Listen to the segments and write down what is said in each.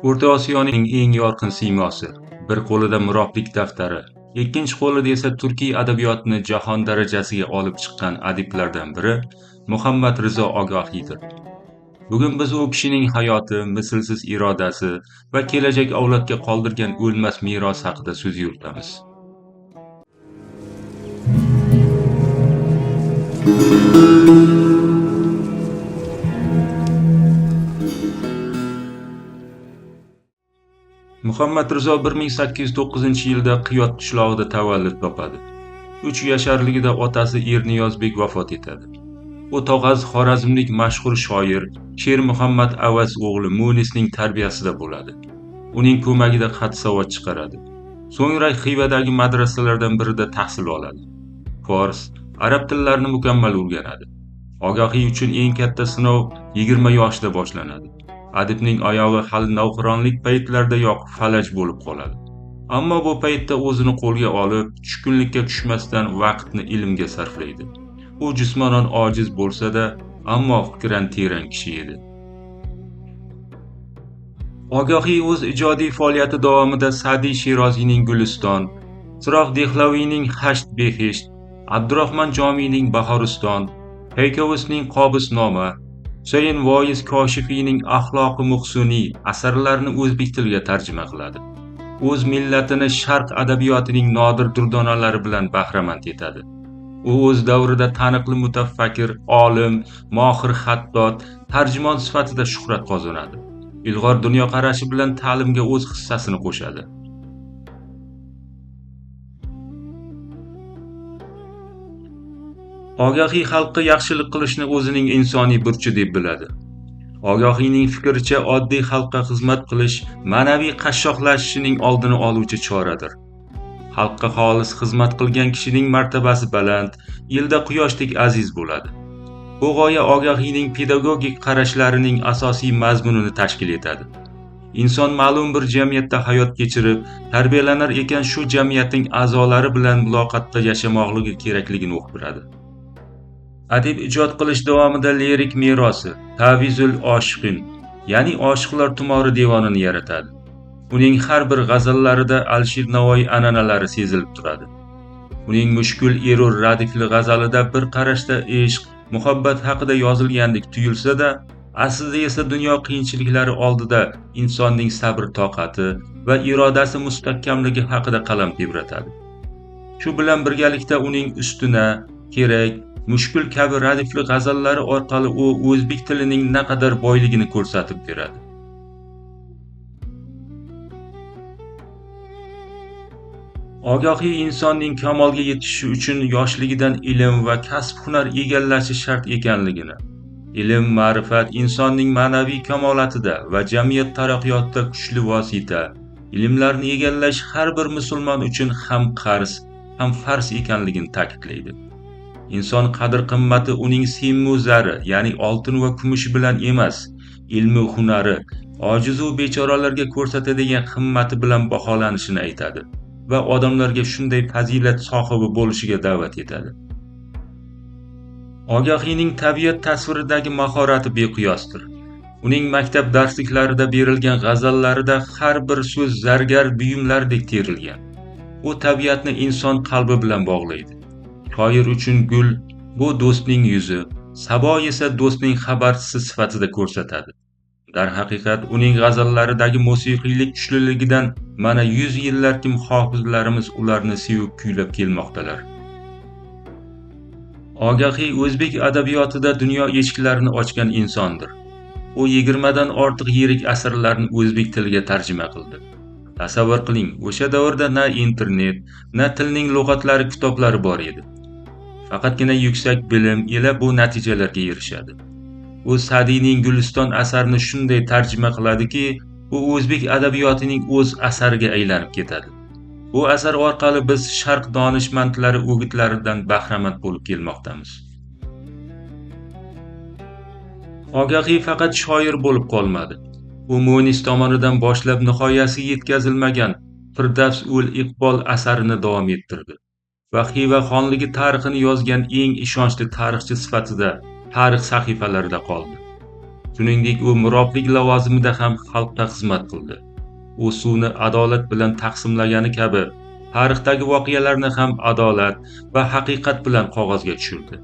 O'rta Osiyoning eng yorqin siymosi, bir qo'lida murobbilik daftari, ikkinchi qo'lida esa turkiy adabiyotni jahon darajasiga olib chiqqan adiblardan biri Muhammad Rizo Ogohiydir. Bugun biz u kishining hayoti, mislsiz irodasi va kelajak avlodga qoldirgan o'lmas meros haqida so'z yuritamiz. Muhammad Rizo 1809-yilda Qiyot qishlog'ida tavallud topadi. 3 yasharligida otasi Erniyozbek vafot etadi. U tog'asi xorazmlik mashhur shoir Sher Muhammad Avaz o'g'li Munisning tarbiyasida bo'ladi. Uning ko'magida xat-savod chiqaradi. So'ngra Xivadagi madrasalardan birida tahsil oladi. Fors, arab tillarini mukammal o'rganadi. Ogohiy uchun eng katta sinov 20 yoshda boshlanadi. Adibning oyog'i hali navqironlik paytlaridayoq falaj bo'lib qoladi. Ammo bu paytda o'zini qo'lga olib, tushkunlikka tushmasdan vaqtni ilmga sarflaydi. U jismonan ojiz bo'lsa-da, ammo fikran teran kishi edi. Ogohiy o'z ijodiy faoliyati davomida Sa'diy Sheroziyning Guliston, Siroq Dehlaviyning Hasht Behesht, Abdurahmon Jomiyning Bahoriston, Haykovusning Qobusnoma, Husayn Voiz Koshifiyning Axloqi Muhsuniy asarlarini o'zbek tiliga tarjima qiladi. O'z millatini sharq adabiyotining nodir durdonalari bilan bahramand etadi. U o'z davrida taniqli mutafakkir, olim, mohir xattot, tarjimon sifatida shuhrat qozonadi. Ilg'or dunyoqarashi bilan ta'limga o'z hissasini qo'shadi. Ogohiy xalqqa yaxshilik qilishni o'zining insoniy burchi deb biladi. Ogohiyning fikricha oddiy xalqqa xizmat qilish ma'naviy qashshoqlashishining oldini oluvchi choradir. Xalqqa xolis xizmat qilgan kishining martabasi baland, yilda quyoshdek aziz bo'ladi. Bu g'oya Ogohiyning pedagogik qarashlarining asosiy mazmunini tashkil etadi. Inson ma'lum bir jamiyatda hayot kechirib, tarbiyalanar ekan shu jamiyatning a'zolari bilan muloqotda yashamoqligi kerakligini uqtiradi. Adib ijod qilish davomida lirik merosi, Tavizul Oshiqin, ya'ni Oshiqlar tumori devonini yaratadi. Uning har bir g'azallarida Alisher Navoiy an'analari sezilib turadi. Uning mushkul erur radifli g'azalida bir qarashda ishq, muhabbat haqida yozilgandek tuyulsa-da, aslida esa dunyo qiyinchiliklari oldida insonning sabr toqati va irodasi mustahkamligi haqida qalam tebratadi. Shu bilan birgalikda uning ustuna, kerak, mushkul kabi radifli g'azallari orqali u o'zbek tilining naqadar boyligini ko'rsatib beradi. Ogohiy insonning kamolga yetishi uchun yoshligidan ilm va kasb-hunar egallashi shart ekanligini, ilm, ma'rifat insonning ma'naviy kamolatida va jamiyat taraqqiyotida kuchli vosita, ilmlarni egallash har bir musulmon uchun ham qarz, ham farz ekanligini ta'kidlaydi. Inson qadr-qimmati uning simmu zari, ya'ni oltin va kumush bilan emas, ilmi hunari, ojizu bechoralarga ko'rsatadigan himmati bilan baholanishini aytadi va odamlarga shunday fazilat sohibi bo'lishiga da'vat etadi. Ogohiyning tabiat tasviridagi mahorati beqiyosdir. Uning maktab darsliklarida berilgan g'azallarida har bir so'z zargar buyumlardek terilgan. U tabiatni inson qalbi bilan bog'laydi. Shoir uchun gul bu do'stning yuzi, sabo esa do'stning xabarchisi sifatida ko'rsatadi. Darhaqiqat uning g'azallaridagi musiqiylik kuchliligidan mana 100 yillarki muhofizlarimiz ularni sevib kuylab kelmoqdalar. Ogohiy o'zbek adabiyotida dunyo eshiklarini ochgan insondir. U 20 dan ortiq yirik asarlarni o'zbek tiliga tarjima qildi. Tasavvur qiling, o'sha davrda na internet, na tilning lug'atlari kitoblari bor edi. Faqatgina yuksak bilim ila bu natijalarga erishadi. U Sa'diyning Guliston asarini shunday tarjima qiladiki, u o'zbek adabiyotining o'z asariga aylanib ketadi. Bu asar orqali biz sharq donishmandlari o'gitlaridan bahramand bo'lib kelmoqdamiz. Ogohiy faqat shoir bo'lib qolmadi. U Munis tomonidan boshlab nihoyasiga yetkazilmagan Firdavs ul Iqbol asarini davom ettirdi va Xiva xonligi tarixini yozgan eng ishonchli tarixchi sifatida tarix sahifalarida qoldi. Shuningdek, u murobbilik lavozimida ham xalqqa xizmat qildi. U suvni adolat bilan taqsimlagani kabi, tarixdagi voqealarni ham adolat va haqiqat bilan qog'ozga tushirdi.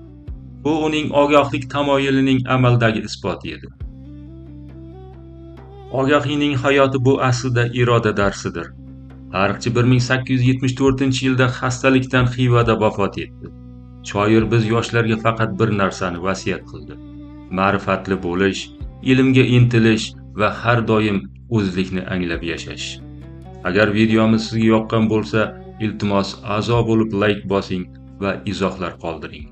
Bu uning ogohlik tamoyilining amaldagi isboti edi. Ogaxiyning hayoti bu aslida iroda darsidir. Tarixchi 1874-yilda xastalikdan Xivada vafot etdi. Shoir biz yoshlarga faqat bir narsani vasiyat qildi: ma'rifatli bo'lish, ilmga intilish va har doim o'zlikni anglab yashash. Agar videomiz sizga yoqqan bo'lsa, iltimos a'zo bo'lib like bosing va izohlar qoldiring.